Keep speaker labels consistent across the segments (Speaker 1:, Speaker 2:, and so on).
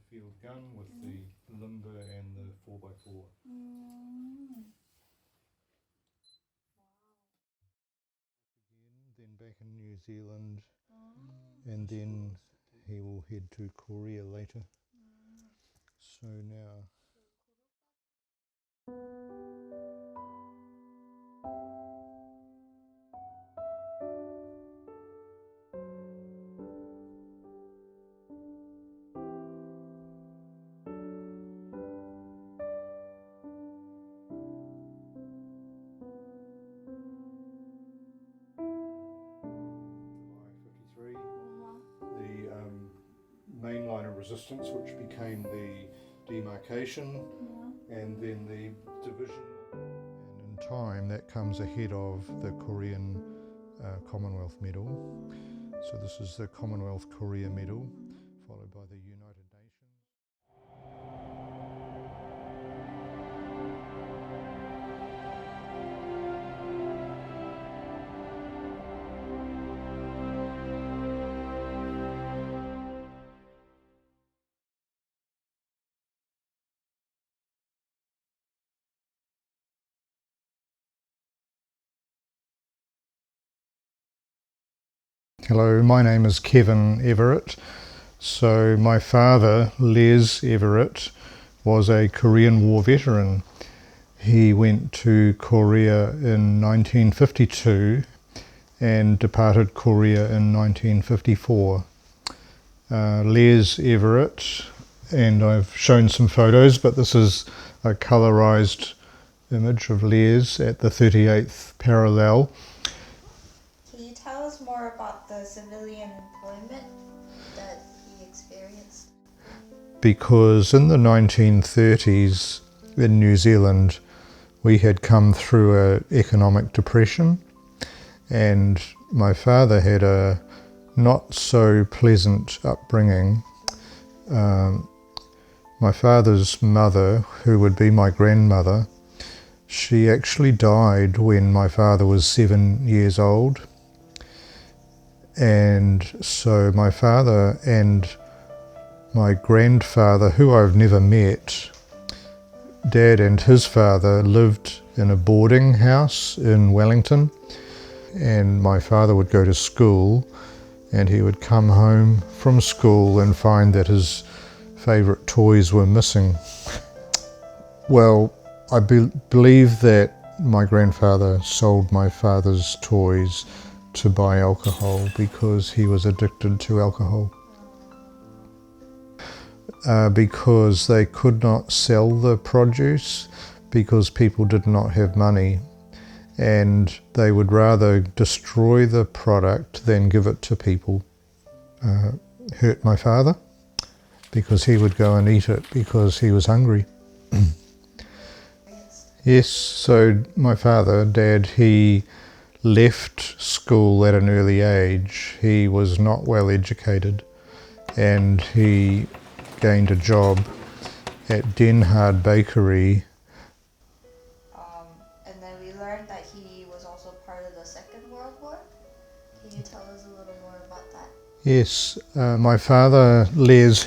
Speaker 1: field gun with the limber and the 4x4. Then back in New Zealand, and then he will head to Korea later. So now main line of resistance, which became the demarcation, and then the division. And in time, that comes ahead of the Korean Commonwealth Medal. So this is the Commonwealth Korea Medal, followed by the United Nations. Hello, my name is Kevin Everett. So my father, Les Everett, was a Korean War veteran. He went to Korea in 1952 and departed Korea in 1954. Les Everett, and I've shown some photos, but this is a colorized image of Les at the 38th parallel.
Speaker 2: Tell us more about the civilian employment that he experienced.
Speaker 1: Because in the 1930s in New Zealand, we had come through an economic depression, and my father had a not so pleasant upbringing. My father's mother, who would be my grandmother, she actually died when my father was 7 years old. And so my father and my grandfather, who I've never met, Dad and his father lived in a boarding house in Wellington, and my father would go to school and he would come home from school and find that his favourite toys were missing. Well, I believe that my grandfather sold my father's toys to buy alcohol because he was addicted to alcohol. Because they could not sell the produce because people did not have money, and they would rather destroy the product than give it to people. Hurt my father because he would go and eat it because he was hungry. Yes, so my father, Dad, he left school at an early age. He was not well educated, and he gained a job at Denhard Bakery.
Speaker 2: And then we learned that he was also part of the Second World War. Can you tell us a little more about that?
Speaker 1: Yes, my father, Les,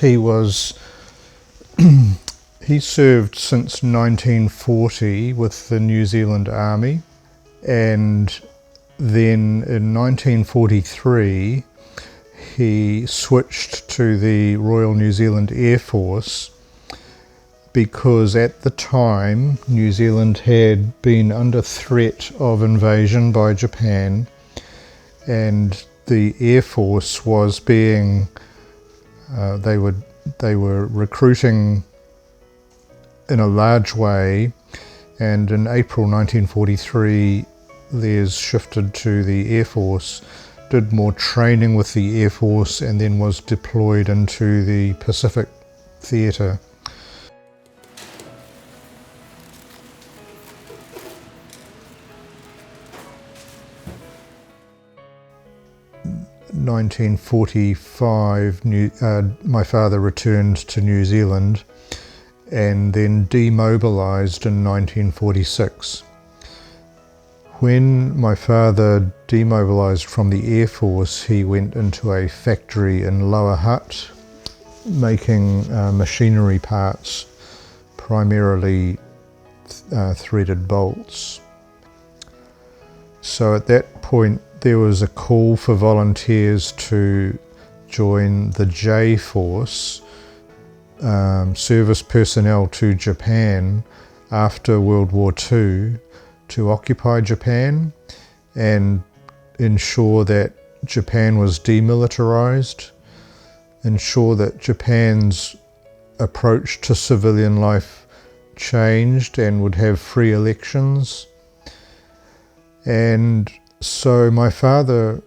Speaker 1: he served since 1940 with the New Zealand Army, and then in 1943 he switched to the Royal New Zealand Air Force because at the time New Zealand had been under threat of invasion by Japan, and the Air Force was being they were recruiting in a large way, and in April 1943 Les shifted to the Air Force, did more training with the Air Force, and then was deployed into the Pacific Theatre. In 1945, my father returned to New Zealand and then demobilised in 1946. When my father demobilised from the Air Force, he went into a factory in Lower Hutt making machinery parts, primarily threaded bolts. So at that point there was a call for volunteers to join the J Force, service personnel to Japan after World War II to occupy Japan and ensure that Japan was demilitarized, ensure that Japan's approach to civilian life changed and would have free elections. And so my father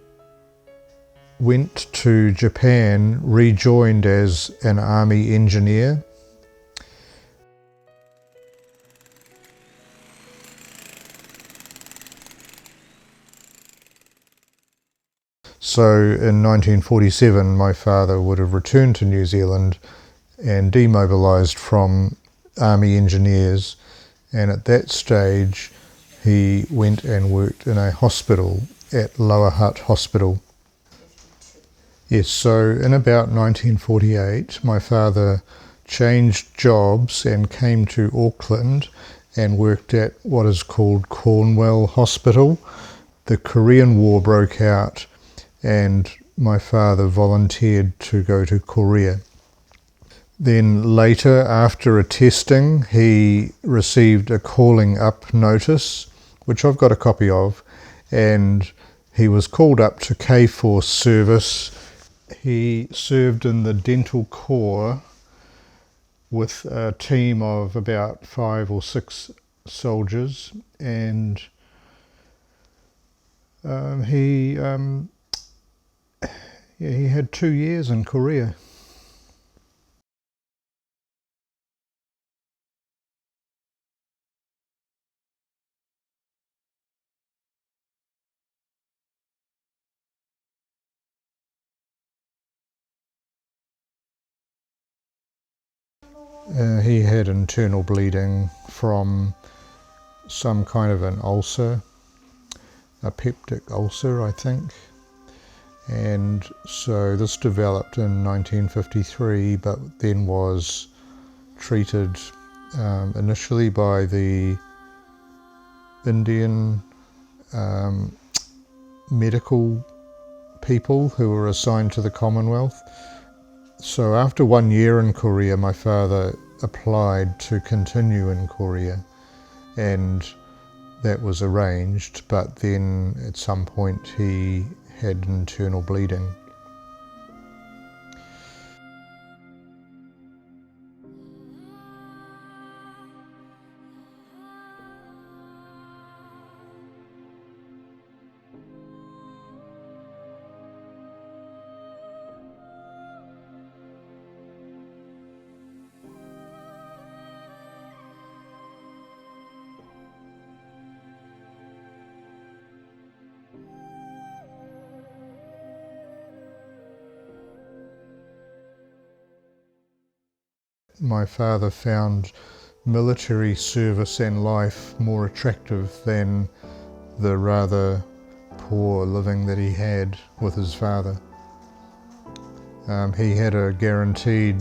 Speaker 1: went to Japan, rejoined as an army engineer. So in 1947 my father would have returned to New Zealand and demobilised from army engineers, and at that stage he went and worked in a hospital at Lower Hutt Hospital. Yes, so in about 1948 my father changed jobs and came to Auckland and worked at what is called Cornwall Hospital. The Korean War broke out and my father volunteered to go to Korea. Then later, after a testing, he received a calling up notice, which I've got a copy of, and he was called up to K-Force service. He served in the dental corps with a team of about 5 or 6 soldiers, and he had 2 years in Korea. He had internal bleeding from some kind of an ulcer, a peptic ulcer, I think. And so this developed in 1953, but then was treated initially by the Indian medical people who were assigned to the Commonwealth. So after 1 year in Korea, my father applied to continue in Korea, and that was arranged, but then at some point he had internal bleeding. My father found military service and life more attractive than the rather poor living that he had with his father. He had a guaranteed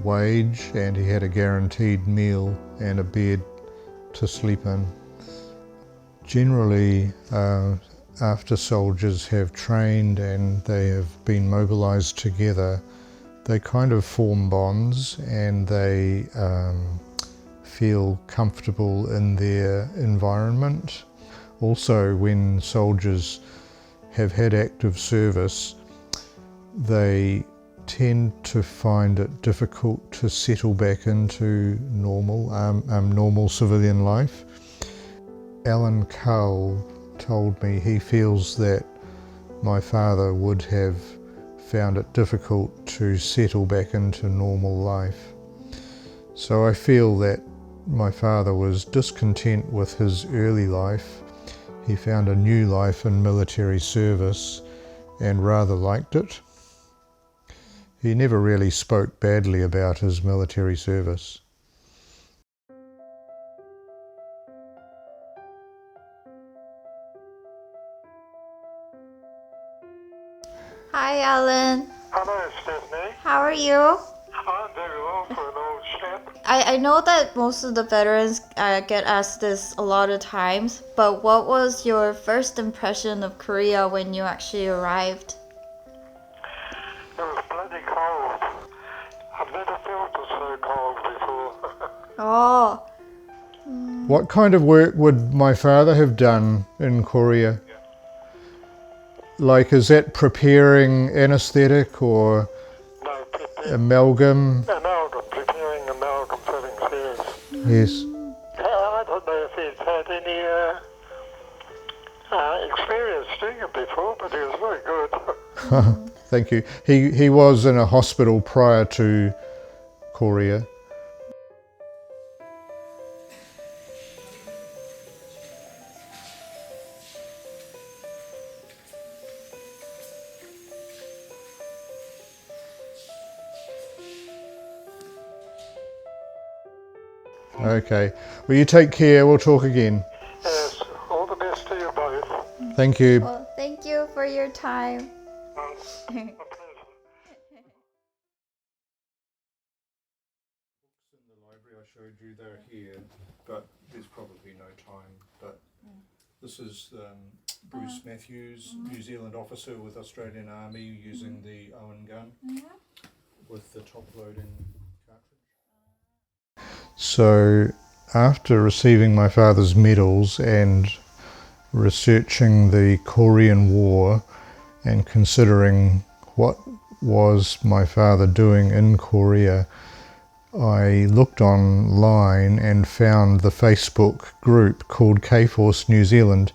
Speaker 1: wage, and he had a guaranteed meal and a bed to sleep in. Generally, after soldiers have trained and they have been mobilised together, they kind of form bonds and they feel comfortable in their environment. Also, when soldiers have had active service, they tend to find it difficult to settle back into normal civilian life. Alan Cull told me he feels that my father would have found it difficult to settle back into normal life. So I feel that my father was discontent with his early life. He found a new life in military service and rather liked it. He never really spoke badly about his military service.
Speaker 2: Hi, Alan.
Speaker 3: Hello, Stephanie.
Speaker 2: How how are you?
Speaker 3: I'm very well for an old chap.
Speaker 2: I know that most of the veterans get asked this a lot of times, but what was your first impression of Korea when you actually arrived?
Speaker 3: It was bloody cold. I've never felt it so cold before.
Speaker 2: Oh,
Speaker 1: What kind of work would my father have done in Korea? Like, is that preparing anaesthetic or
Speaker 3: No, preparing amalgam fillings, yes.
Speaker 1: Yes.
Speaker 3: I don't know if he's had any experience doing it before, but he was very good.
Speaker 1: Thank you. He was in a hospital prior to Korea. Okay. Well, you take care. We'll talk again.
Speaker 3: Yes, all the best to you both.
Speaker 1: Thank you.
Speaker 2: well, thank you for your time.
Speaker 3: A pleasure.
Speaker 1: In the library I showed you, they're here, but there's probably no time. But this is Bruce Matthews, New Zealand officer with Australian Army, using the Owen gun with the top-loading cartridge. So, after receiving my father's medals and researching the Korean War and considering what was my father doing in Korea, I looked online and found the Facebook group called K-Force New Zealand,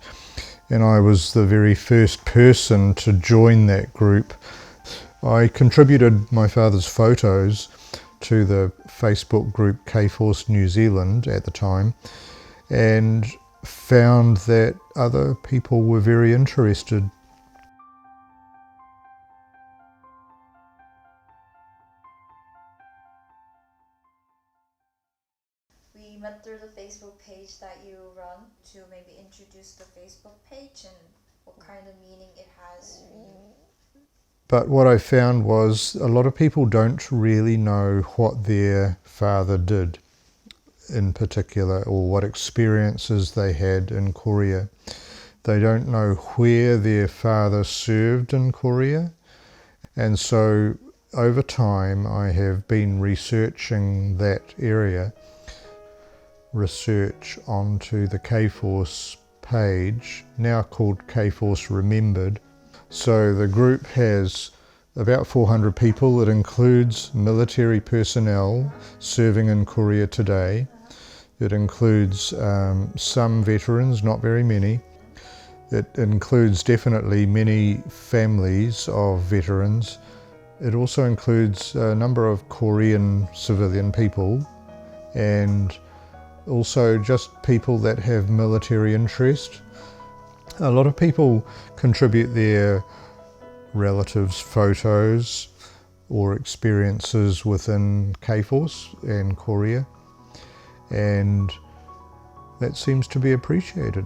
Speaker 1: and I was the very first person to join that group. I contributed my father's photos to the Facebook group K-Force New Zealand at the time, and found that other people were very interested.
Speaker 2: We met through the Facebook page that you run to maybe introduce the Facebook page and what kind of meaning it has for you.
Speaker 1: But what I found was a lot of people don't really know what their father did in particular, or what experiences they had in Korea. They don't know where their father served in Korea. And so over time I have been researching that area, research onto the K-Force page, now called K-Force Remembered. So the group has about 400 people. It includes military personnel serving in Korea today. It includes some veterans, not very many. It includes definitely many families of veterans. It also includes a number of Korean civilian people, and also just people that have military interest. A lot of people contribute their relatives' photos or experiences within K-Force and Korea, and that seems to be appreciated.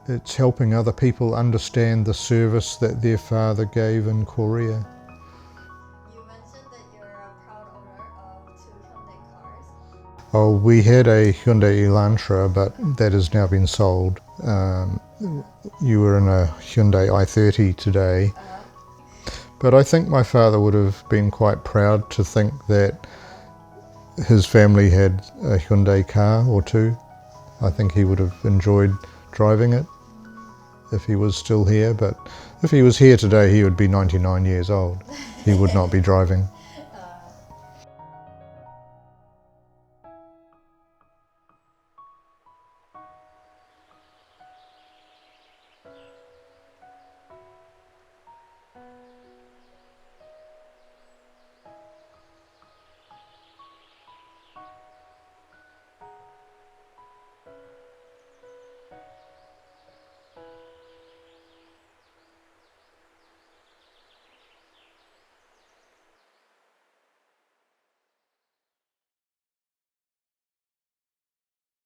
Speaker 1: It's helping other people understand the service that their father gave in Korea.
Speaker 2: You mentioned that you're a proud owner of 2 Hyundai cars.
Speaker 1: Oh, we had a Hyundai Elantra, but that has now been sold. You were in a Hyundai i30 today. But I think my father would have been quite proud to think that his family had a Hyundai car or 2. I think he would have enjoyed driving it if he was still here, but if he was here today he would be 99 years old. He would not be driving.